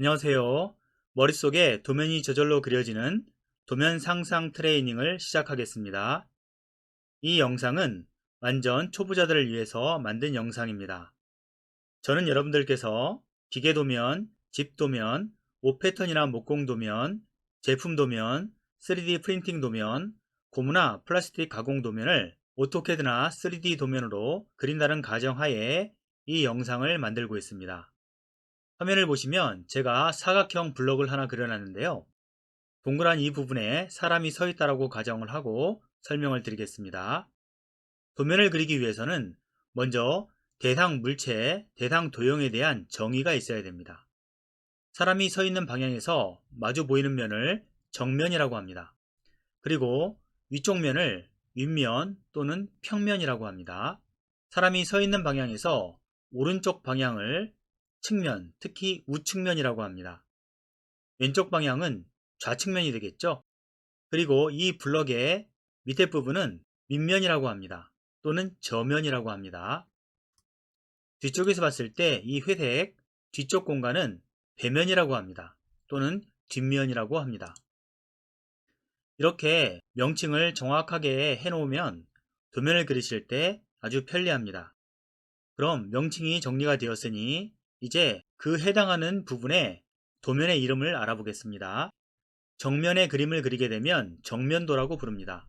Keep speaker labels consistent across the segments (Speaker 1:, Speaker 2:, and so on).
Speaker 1: 안녕하세요. 머릿속에 도면이 저절로 그려지는 도면 상상 트레이닝을 시작하겠습니다. 이 영상은 완전 초보자들을 위해서 만든 영상입니다. 저는 여러분들께서 기계 도면, 집 도면, 옷 패턴이나 목공 도면, 제품 도면, 3D 프린팅 도면, 고무나 플라스틱 가공 도면을 오토캐드나 3D 도면으로 그린다는 가정하에 이 영상을 만들고 있습니다. 화면을 보시면 제가 사각형 블럭을 하나 그려놨는데요. 동그란 이 부분에 사람이 서 있다고 가정을 하고 설명을 드리겠습니다. 도면을 그리기 위해서는 먼저 대상 물체, 대상 도형에 대한 정의가 있어야 됩니다. 사람이 서 있는 방향에서 마주 보이는 면을 정면이라고 합니다. 그리고 위쪽 면을 윗면 또는 평면이라고 합니다. 사람이 서 있는 방향에서 오른쪽 방향을 측면, 특히 우측면이라고 합니다. 왼쪽 방향은 좌측면이 되겠죠. 그리고 이 블럭의 밑에 부분은 밑면이라고 합니다. 또는 저면이라고 합니다. 뒤쪽에서 봤을 때 이 회색 뒤쪽 공간은 배면이라고 합니다. 또는 뒷면이라고 합니다. 이렇게 명칭을 정확하게 해놓으면 도면을 그리실 때 아주 편리합니다. 그럼 명칭이 정리가 되었으니 이제 그 해당하는 부분의 도면의 이름을 알아보겠습니다. 정면의 그림을 그리게 되면 정면도라고 부릅니다.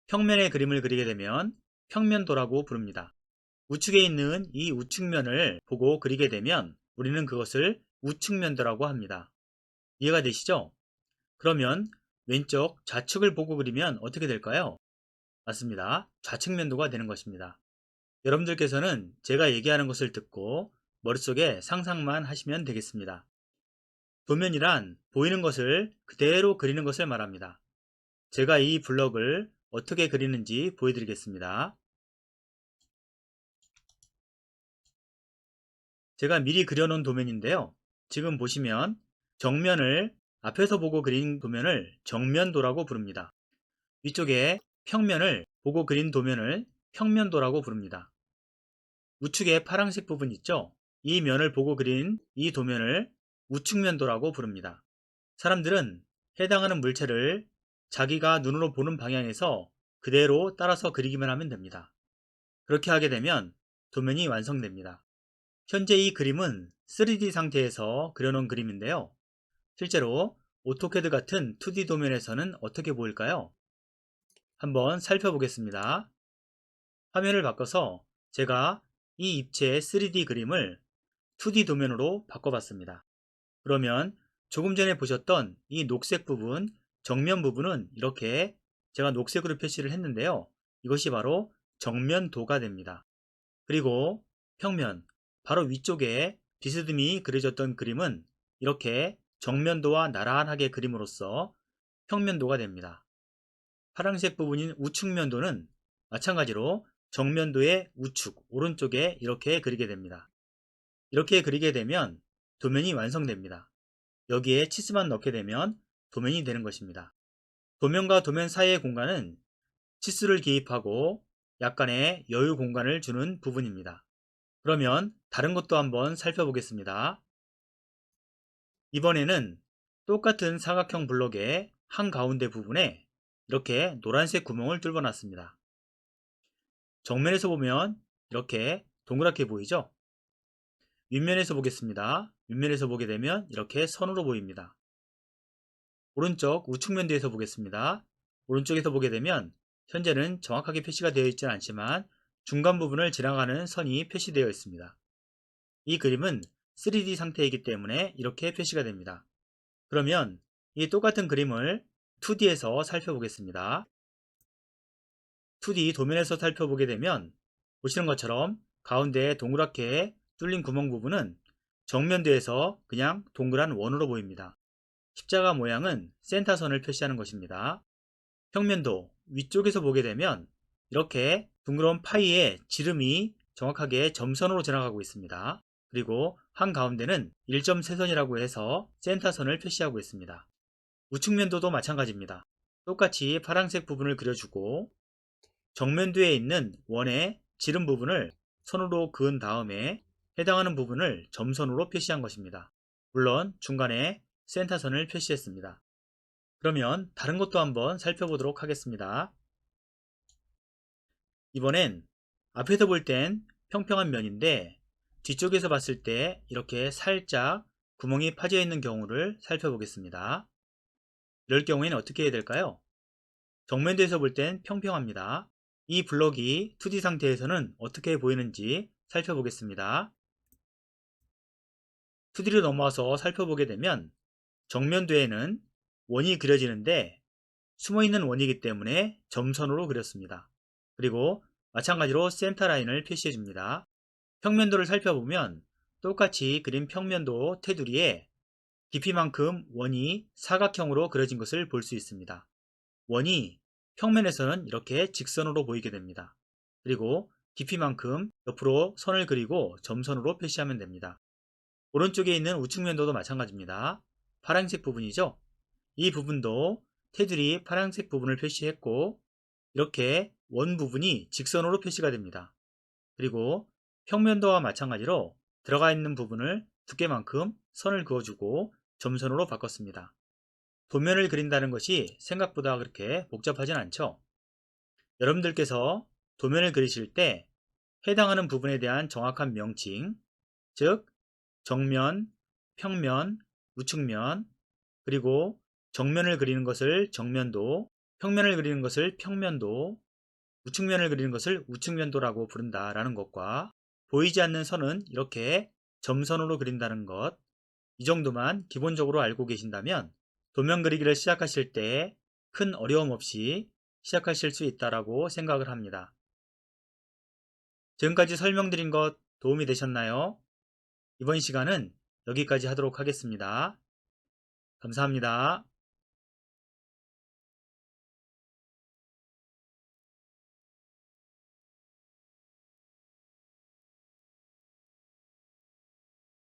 Speaker 1: 평면의 그림을 그리게 되면 평면도라고 부릅니다. 우측에 있는 이 우측면을 보고 그리게 되면 우리는 그것을 우측면도라고 합니다. 이해가 되시죠? 그러면 왼쪽 좌측을 보고 그리면 어떻게 될까요? 맞습니다. 좌측면도가 되는 것입니다. 여러분들께서는 제가 얘기하는 것을 듣고 머릿속에 상상만 하시면 되겠습니다. 도면이란 보이는 것을 그대로 그리는 것을 말합니다. 제가 이 블럭을 어떻게 그리는지 보여드리겠습니다. 제가 미리 그려놓은 도면인데요. 지금 보시면 정면을 앞에서 보고 그린 도면을 정면도라고 부릅니다. 위쪽에 평면을 보고 그린 도면을 평면도라고 부릅니다. 우측에 파란색 부분 있죠? 이 면을 보고 그린 이 도면을 우측면도라고 부릅니다. 사람들은 해당하는 물체를 자기가 눈으로 보는 방향에서 그대로 따라서 그리기만 하면 됩니다. 그렇게 하게 되면 도면이 완성됩니다. 현재 이 그림은 3D 상태에서 그려놓은 그림인데요. 실제로 오토캐드 같은 2D 도면에서는 어떻게 보일까요? 한번 살펴보겠습니다. 화면을 바꿔서 제가 이 입체의 3D 그림을 2D 도면으로 바꿔봤습니다. 그러면 조금 전에 보셨던 이 녹색 부분, 정면 부분은 이렇게 제가 녹색으로 표시를 했는데요. 이것이 바로 정면도가 됩니다. 그리고 평면, 바로 위쪽에 비스듬히 그려졌던 그림은 이렇게 정면도와 나란하게 그림으로써 평면도가 됩니다. 파란색 부분인 우측면도는 마찬가지로 정면도의 우측, 오른쪽에 이렇게 그리게 됩니다. 이렇게 그리게 되면 도면이 완성됩니다. 여기에 치수만 넣게 되면 도면이 되는 것입니다. 도면과 도면 사이의 공간은 치수를 기입하고 약간의 여유 공간을 주는 부분입니다. 그러면 다른 것도 한번 살펴보겠습니다. 이번에는 똑같은 사각형 블록의 한가운데 부분에 이렇게 노란색 구멍을 뚫어 놨습니다. 정면에서 보면 이렇게 동그랗게 보이죠? 윗면에서 보겠습니다. 윗면에서 보게 되면 이렇게 선으로 보입니다. 오른쪽 우측면도에서 보겠습니다. 오른쪽에서 보게 되면 현재는 정확하게 표시가 되어 있지는 않지만 중간 부분을 지나가는 선이 표시되어 있습니다. 이 그림은 3D 상태이기 때문에 이렇게 표시가 됩니다. 그러면 이 똑같은 그림을 2D에서 살펴보겠습니다. 2D 도면에서 살펴보게 되면 보시는 것처럼 가운데에 동그랗게 뚫린 구멍 부분은 정면도에서 그냥 동그란 원으로 보입니다. 십자가 모양은 센터선을 표시하는 것입니다. 평면도 위쪽에서 보게 되면 이렇게 둥그런 파이의 지름이 정확하게 점선으로 지나가고 있습니다. 그리고 한가운데는 1.3선이라고 해서 센터선을 표시하고 있습니다. 우측면도도 마찬가지입니다. 똑같이 파란색 부분을 그려주고 정면도에 있는 원의 지름 부분을 선으로 그은 다음에 해당하는 부분을 점선으로 표시한 것입니다. 물론 중간에 센터선을 표시했습니다. 그러면 다른 것도 한번 살펴보도록 하겠습니다. 이번엔 앞에서 볼 땐 평평한 면인데 뒤쪽에서 봤을 때 이렇게 살짝 구멍이 파져 있는 경우를 살펴보겠습니다. 이럴 경우에는 어떻게 해야 될까요? 정면도에서 볼 땐 평평합니다. 이 블럭이 2D 상태에서는 어떻게 보이는지 살펴보겠습니다. 2D로 넘어와서 살펴보게 되면 정면도에는 원이 그려지는데 숨어있는 원이기 때문에 점선으로 그렸습니다. 그리고 마찬가지로 센터 라인을 표시해 줍니다. 평면도를 살펴보면 똑같이 그린 평면도 테두리에 깊이만큼 원이 사각형으로 그려진 것을 볼 수 있습니다. 원이 평면에서는 이렇게 직선으로 보이게 됩니다. 그리고 깊이만큼 옆으로 선을 그리고 점선으로 표시하면 됩니다. 오른쪽에 있는 우측면도도 마찬가지입니다. 파란색 부분이죠. 이 부분도 테두리 파란색 부분을 표시했고 이렇게 원 부분이 직선으로 표시가 됩니다. 그리고 평면도와 마찬가지로 들어가 있는 부분을 두께만큼 선을 그어주고 점선으로 바꿨습니다. 도면을 그린다는 것이 생각보다 그렇게 복잡하진 않죠. 여러분들께서 도면을 그리실 때 해당하는 부분에 대한 정확한 명칭, 즉 정면, 평면, 우측면, 그리고 정면을 그리는 것을 정면도, 평면을 그리는 것을 평면도, 우측면을 그리는 것을 우측면도라고 부른다라는 것과 보이지 않는 선은 이렇게 점선으로 그린다는 것, 이 정도만 기본적으로 알고 계신다면 도면 그리기를 시작하실 때 큰 어려움 없이 시작하실 수 있다고 생각을 합니다. 지금까지 설명드린 것 도움이 되셨나요? 이번 시간은 여기까지 하도록 하겠습니다. 감사합니다.